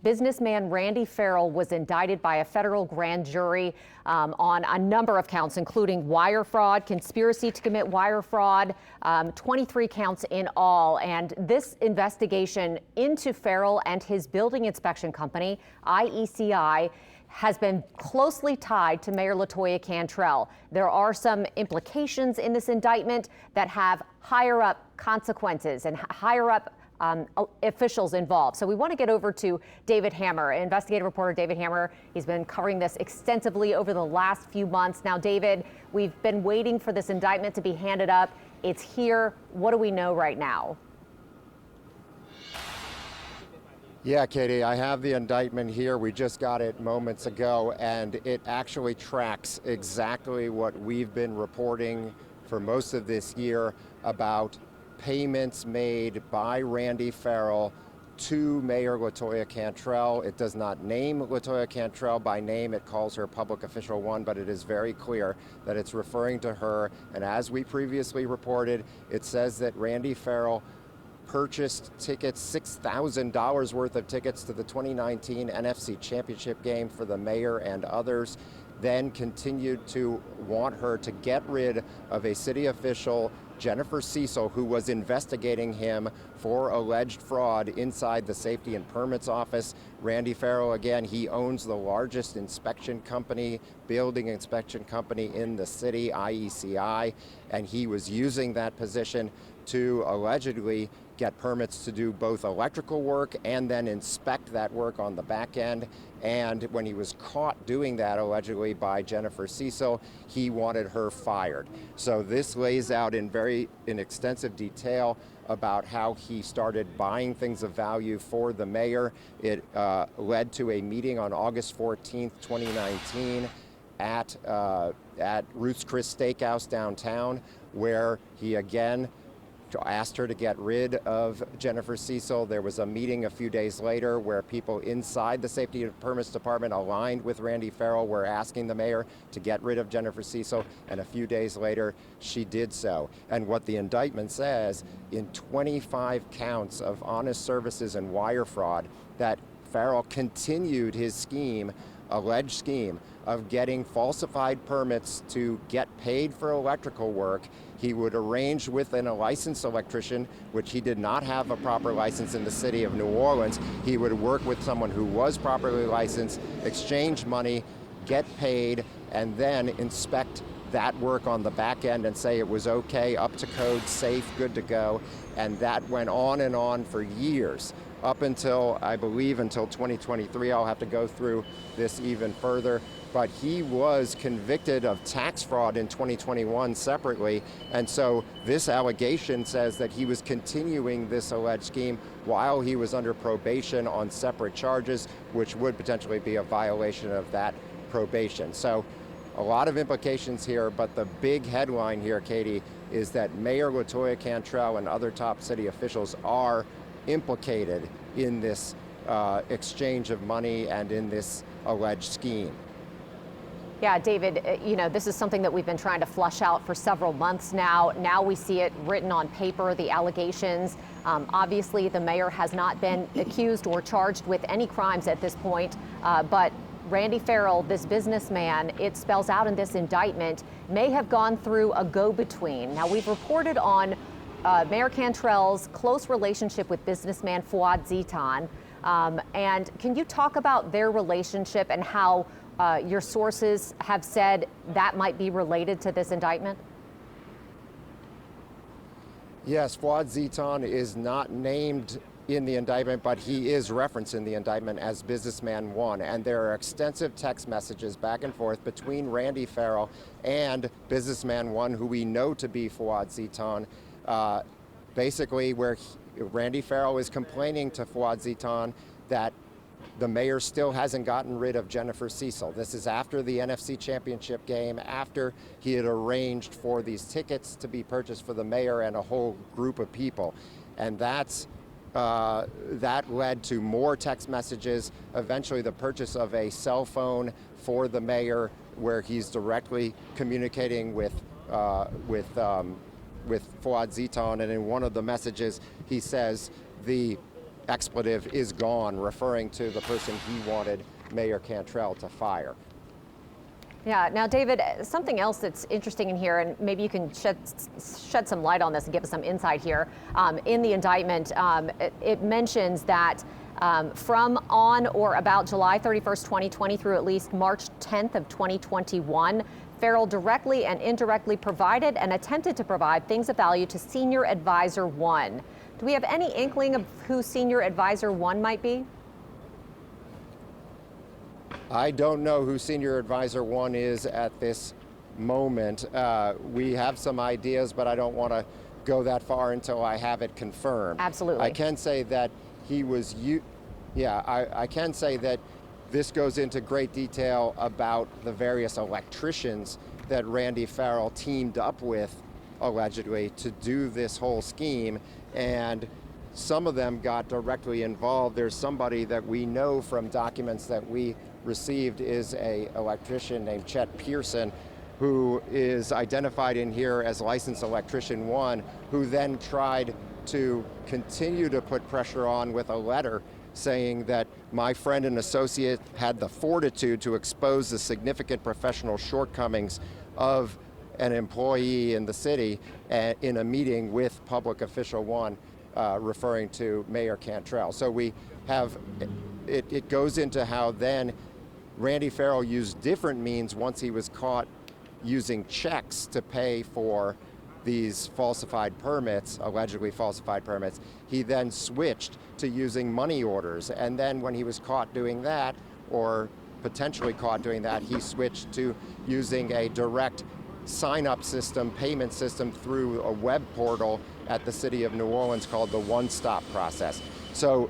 Businessman Randy Farrell was indicted by a federal grand jury on a number of counts, including wire fraud, conspiracy to commit wire fraud, 23 counts in all. And this investigation into Farrell and his building inspection company, IECI, has been closely tied to Mayor LaToya Cantrell. There are some implications in this indictment that have higher up consequences and higher up officials involved. So we want to get over to David Hammer, investigative reporter David Hammer. He's been covering this extensively over the last few months. Now, David, we've been waiting for this indictment to be handed up. It's here. What do we know right now? Yeah, Katie, I have the indictment here. We just got it moments ago, and it actually tracks exactly what we've been reporting for most of this year about payments made by Randy Farrell to Mayor LaToya Cantrell. It does not name LaToya Cantrell by name. It calls her Public Official 1, but it is very clear that it's referring to her. And as we previously reported, it says that Randy Farrell purchased tickets, $6,000 worth of tickets to the 2019 NFC Championship game for the mayor and others, then continued to want her to get rid of a city official, Jennifer Cecil, who was investigating him for alleged fraud inside the Safety and Permits Office. Randy Farrell, again, he owns the largest inspection company, building inspection company in the city, IECI, and he was using that position to allegedly get permits to do both electrical work and then inspect that work on the back end. And when he was caught doing that allegedly by Jennifer Cecil, he wanted her fired. So this lays out in extensive detail about how he started buying things of value for the mayor. It led to a meeting on August 14th, 2019 at Ruth's Chris Steakhouse downtown, where he again asked her to get rid of Jennifer Cecil. There was a meeting a few days later where people inside the Safety and Permits Department aligned with Randy Farrell were asking the mayor to get rid of Jennifer Cecil, and a few days later she did so. And what the indictment says, in 25 counts of honest services and wire fraud, that Farrell continued his scheme, alleged scheme, of getting falsified permits to get paid for electrical work. He would arrange with a licensed electrician, which he did not have a proper license in the city of New Orleans. He would work with someone who was properly licensed, exchange money, get paid, and then inspect that work on the back end and say it was okay, up to code, safe, good to go. And that went on and on for years, up until, I believe, until 2023. I'll have to go through this even further. But he was convicted of tax fraud in 2021 separately. And so this allegation says that he was continuing this alleged scheme while he was under probation on separate charges, which would potentially be a violation of that probation. So a lot of implications here, but the big headline here, Katie, is that Mayor LaToya Cantrell and other top city officials are implicated in this exchange of money and in this alleged scheme. Yeah, David, this is something that we've been trying to flush out for several months now. Now we see it written on paper, the allegations. Obviously, the mayor has not been accused or charged with any crimes at this point, but Randy Farrell, this businessman, it spells out in this indictment, may have gone through a go-between. Now, we've reported on Mayor Cantrell's close relationship with businessman Fouad Zitan. And can you talk about their relationship and how your sources have said that might be related to this indictment? Yes, Fouad Zitan is not named in the indictment, but he is referenced in the indictment as Businessman 1. And there are extensive text messages back and forth between Randy Farrell and Businessman 1, who we know to be Fouad Zitan, basically where Randy Farrell is complaining to Fouad Zitan that the mayor still hasn't gotten rid of Jennifer Cecil. This is after the NFC Championship game, after he had arranged for these tickets to be purchased for the mayor and a whole group of people. And that led to more text messages, eventually the purchase of a cell phone for the mayor where he's directly communicating with Fouad Zitan. And in one of the messages, he says, the expletive is gone, referring to the person he wanted Mayor Cantrell to fire. Yeah. Now, David, something else that's interesting in here, and maybe you can shed some light on this and give us some insight here. In the indictment, it mentions that from on or about July 31st, 2020 through at least March 10th of 2021, Farrell directly and indirectly provided and attempted to provide things of value to Senior Advisor 1. Do we have any inkling of who Senior Advisor 1 might be? I don't know who Senior Advisor 1 is at this moment. We have some ideas, but I don't want to go that far until I have it confirmed. Absolutely. I can say that he was, I can say that this goes into great detail about the various electricians that Randy Farrell teamed up with, allegedly, to do this whole scheme, and some of them got directly involved. There's somebody that we know from documents that we received is an electrician named Chet Pearson, who is identified in here as licensed electrician 1, who then tried to continue to put pressure on with a letter saying that my friend and associate had the fortitude to expose the significant professional shortcomings of an employee in the city in a meeting with public official 1, referring to Mayor Cantrell. So we have, it goes into how then Randy Farrell used different means once he was caught using checks to pay for these falsified permits, allegedly falsified permits. He then switched to using money orders. And then when he was caught doing that, or potentially caught doing that, he switched to using a direct sign-up system, payment system through a web portal at the city of New Orleans called the one-stop process. So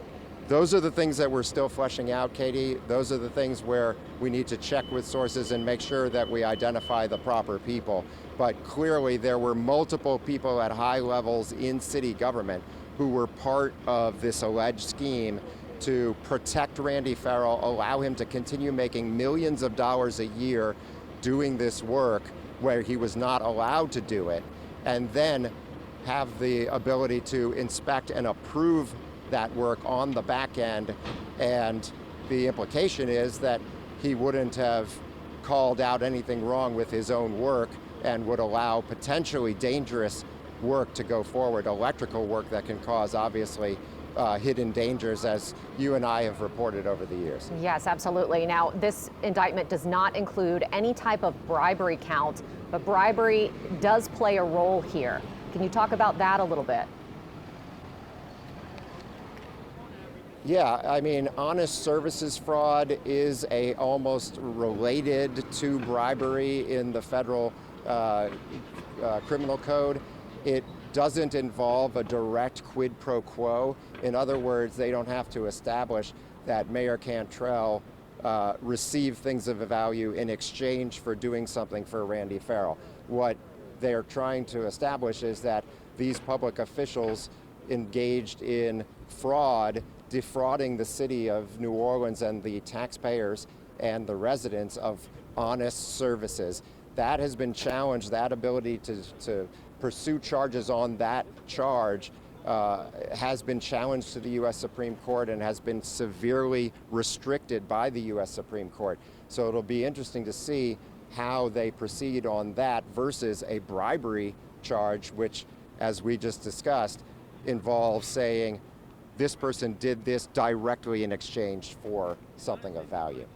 those are the things that we're still fleshing out, Katie. Those are the things where we need to check with sources and make sure that we identify the proper people. But clearly there were multiple people at high levels in city government who were part of this alleged scheme to protect Randy Farrell, allow him to continue making millions of dollars a year doing this work where he was not allowed to do it, and then have the ability to inspect and approve that work on the back end. And the implication is that he wouldn't have called out anything wrong with his own work and would allow potentially dangerous work to go forward, electrical work that can cause, obviously, hidden dangers, as you and I have reported over the years. Yes, absolutely. Now, this indictment does not include any type of bribery count, but bribery does play a role here. Can you talk about that a little bit? Yeah, I mean, honest services fraud is almost related to bribery in the federal criminal code. It doesn't involve a direct quid pro quo. In other words, they don't have to establish that Mayor Cantrell received things of value in exchange for doing something for Randy Farrell. What they're trying to establish is that these public officials engaged in fraud, defrauding the city of New Orleans and the taxpayers and the residents of honest services. That has been challenged. That ability to pursue charges on that charge has been challenged to the U.S. Supreme Court and has been severely restricted by the U.S. Supreme Court. So it'll be interesting to see how they proceed on that versus a bribery charge, which, as we just discussed, involves saying this person did this directly in exchange for something of value.